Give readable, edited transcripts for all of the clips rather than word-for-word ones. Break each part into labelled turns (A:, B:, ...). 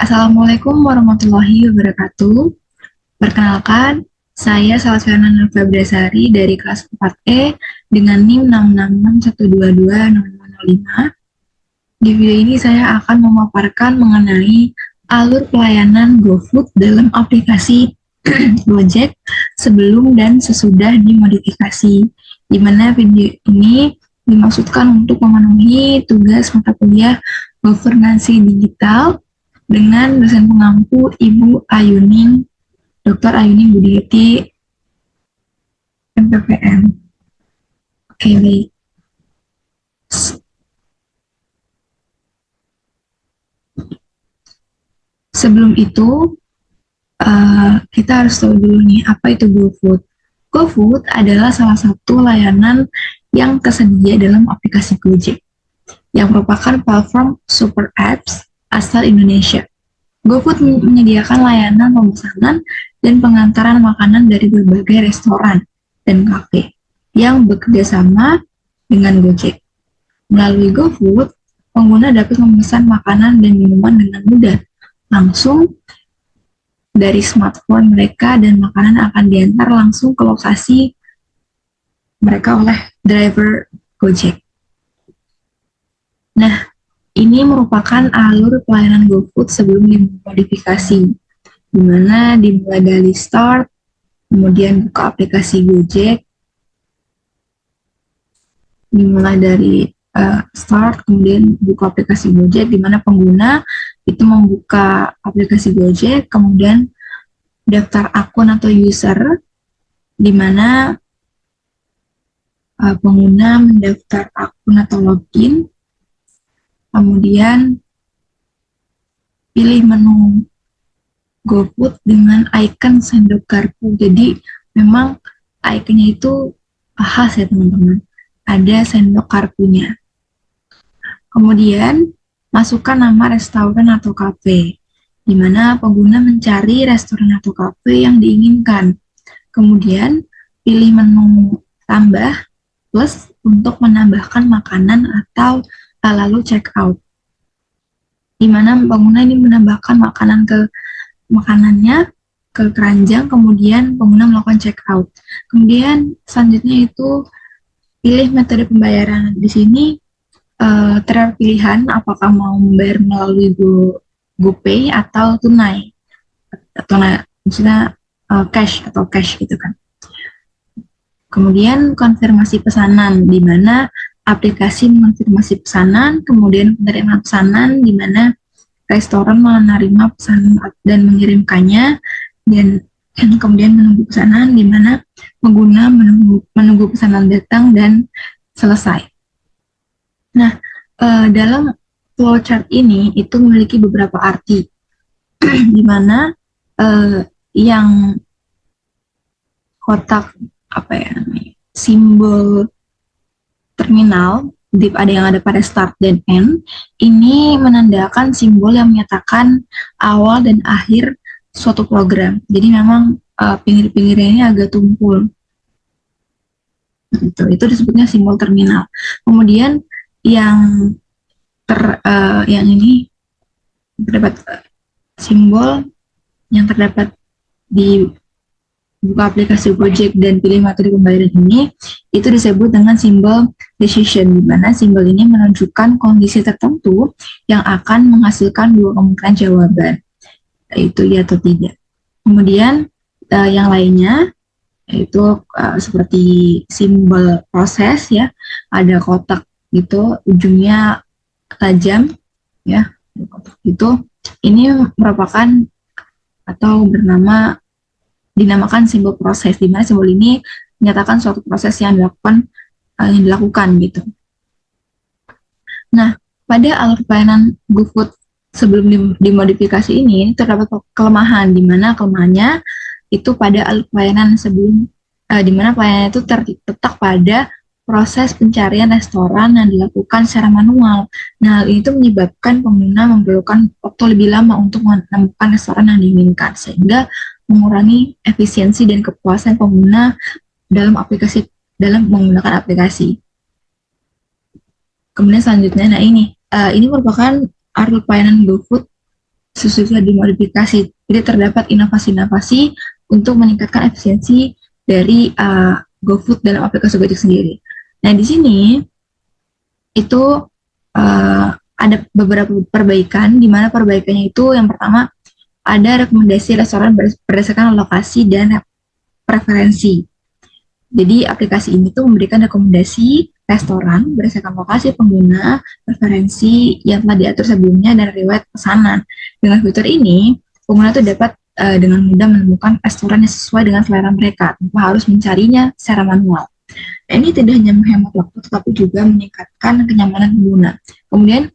A: Assalamualaikum warahmatullahi wabarakatuh. Perkenalkan, saya Salsana Nurfebresari dari kelas 4E dengan NIM 666122005. Di video ini saya akan memaparkan mengenai alur pelayanan GoFood dalam aplikasi Gojek sebelum dan sesudah dimodifikasi, di mana video ini dimaksudkan untuk memenuhi tugas mata kuliah Governansi Digital dengan dosen pengampu Ibu Ayuning, Dr. Ayuning Budiati, MPPM. Oke, baik. Sebelum itu, kita harus tahu dulu nih, apa itu GoFood. GoFood adalah salah satu layanan yang tersedia dalam aplikasi Gojek, yang merupakan platform super apps asal Indonesia. GoFood menyediakan layanan pemesanan dan pengantaran makanan dari berbagai restoran dan kafe yang bekerjasama dengan Gojek. Melalui GoFood, pengguna dapat memesan makanan dan minuman dengan mudah, langsung dari smartphone mereka, dan makanan akan diantar langsung ke lokasi mereka oleh driver Gojek. Nah, ini merupakan alur pelayanan GoFood sebelum dimodifikasi, di mana dimulai dari start, kemudian buka aplikasi Gojek, dimulai dari start, kemudian buka aplikasi Gojek, di mana pengguna itu membuka aplikasi Gojek, kemudian daftar akun atau user, di mana pengguna mendaftar akun atau login, kemudian pilih menu GoFood dengan icon sendok garpu. Jadi memang ikonnya itu khas ya teman-teman, ada sendok garpunya. Kemudian masukkan nama restoran atau kafe, di mana pengguna mencari restoran atau kafe yang diinginkan. Kemudian pilih menu tambah plus untuk menambahkan makanan atau lalu check out, di mana pengguna ini menambahkan makanannya ke keranjang, kemudian pengguna melakukan check out. Kemudian selanjutnya itu pilih metode pembayaran. Di sini terdapat pilihan apakah mau membayar melalui GoPay atau tunai, atau misalnya cash gitu kan. Kemudian konfirmasi pesanan, di mana aplikasi mengonfirmasi pesanan, kemudian penerimaan pesanan, di mana restoran menerima pesanan dan mengirimkannya, dan kemudian menunggu pesanan, di mana pengguna menunggu pesanan datang dan selesai. Nah, dalam flowchart ini itu memiliki beberapa arti, di mana yang kotak simbol terminal, ada yang ada pada start dan end, ini menandakan simbol yang menyatakan awal dan akhir suatu program. Jadi memang pinggir-pinggirnya ini agak tumpul. Itu disebutnya simbol terminal. Kemudian yang ini terdapat simbol yang terdapat di buka aplikasi Gojek dan pilih metode pembayaran ini, itu disebut dengan simbol decision, di mana simbol ini menunjukkan kondisi tertentu yang akan menghasilkan dua kemungkinan jawaban, yaitu ya atau tidak. Kemudian yang lainnya yaitu seperti simbol proses ya, ada kotak gitu, ujungnya tajam ya, kotak itu. Ini merupakan atau dinamakan simbol proses, di mana simbol ini menyatakan suatu proses yang dilakukan gitu. Nah, pada alur pelayanan GoFood sebelum dimodifikasi ini terdapat kelemahan, di mana kelemahannya itu pada alur pelayanan sebelum, di mana pelayanan itu terletak pada proses pencarian restoran yang dilakukan secara manual. Nah, hal itu menyebabkan pengguna memerlukan waktu lebih lama untuk menemukan restoran yang diinginkan, sehingga mengurangi efisiensi dan kepuasan pengguna dalam menggunakan aplikasi. Kemudian selanjutnya, nah ini merupakan alur pelayanan GoFood sesudah dimodifikasi. Jadi terdapat inovasi-inovasi untuk meningkatkan efisiensi dari GoFood dalam aplikasi Gojek sendiri. Nah, di sini itu ada beberapa perbaikan, di mana perbaikannya itu yang pertama ada rekomendasi restoran berdasarkan lokasi dan preferensi. Jadi aplikasi ini tuh memberikan rekomendasi restoran berdasarkan lokasi pengguna, preferensi yang telah diatur sebelumnya, dan riwayat pesanan. Dengan fitur ini, pengguna tuh dapat dengan mudah menemukan restoran yang sesuai dengan selera mereka tanpa harus mencarinya secara manual. Nah, ini tidak hanya menghemat waktu, tetapi juga meningkatkan kenyamanan pengguna. Kemudian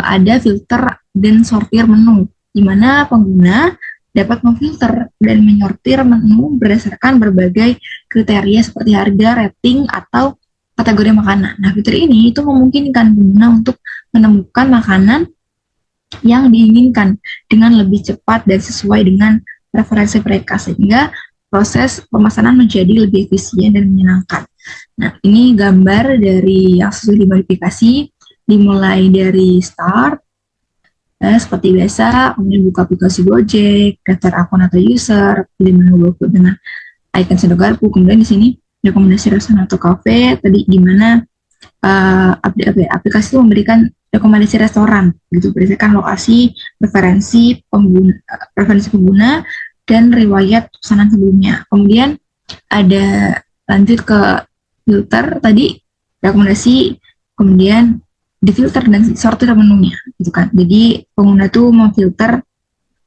A: ada filter dan sortir menu, di mana pengguna dapat memfilter dan menyortir menu berdasarkan berbagai kriteria seperti harga, rating, atau kategori makanan. Nah, fitur ini itu memungkinkan pengguna untuk menemukan makanan yang diinginkan dengan lebih cepat dan sesuai dengan preferensi mereka, sehingga proses pemesanan menjadi lebih efisien dan menyenangkan. Nah, ini gambar dari yang sudah dimodifikasi, dimulai dari start, seperti biasa, kemudian buka aplikasi Gojek, daftar akun atau user, pilih menu GoFood dengan icon sendok garpu, kemudian di sini rekomendasi restoran atau kafe, tadi di mana aplikasi itu memberikan rekomendasi restoran, gitu, berdasarkan lokasi, preferensi pengguna, dan riwayat pesanan sebelumnya. Kemudian ada lanjut ke filter, tadi rekomendasi, kemudian difilter dan sortir menunya, gitu kan. Jadi pengguna tuh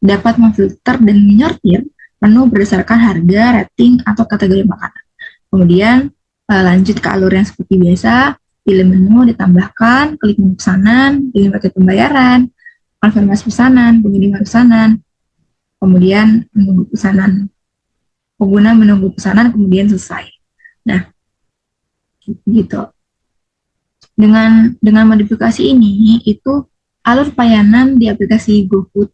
A: dapat memfilter dan menyortir menu berdasarkan harga, rating, atau kategori makanan. Kemudian lanjut ke alur yang seperti biasa, pilih menu, ditambahkan, klik menu pesanan, pilih metode pembayaran, konfirmasi pesanan, pengiriman pesanan, kemudian menunggu pesanan, pengguna menunggu pesanan, kemudian selesai. Nah, gitu. Dengan modifikasi ini, itu alur pelayanan di aplikasi GoFood,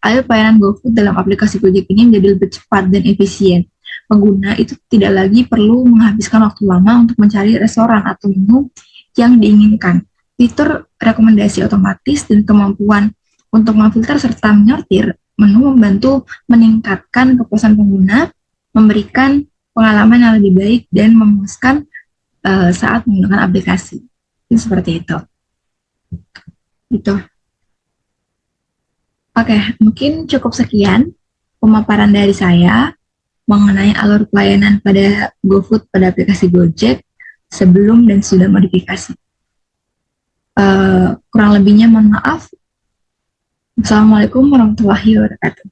A: alur pelayanan GoFood dalam aplikasi Gojek ini menjadi lebih cepat dan efisien. Pengguna itu tidak lagi perlu menghabiskan waktu lama untuk mencari restoran atau menu yang diinginkan. Fitur rekomendasi otomatis dan kemampuan untuk memfilter serta menyortir menu membantu meningkatkan kepuasan pengguna, memberikan pengalaman yang lebih baik, dan memuaskan saat menggunakan aplikasi. Itu seperti itu. Gitu. Oke, mungkin cukup sekian pemaparan dari saya mengenai alur pelayanan pada GoFood pada aplikasi Gojek sebelum dan sudah modifikasi. Kurang lebihnya mohon maaf. Assalamualaikum warahmatullahi wabarakatuh.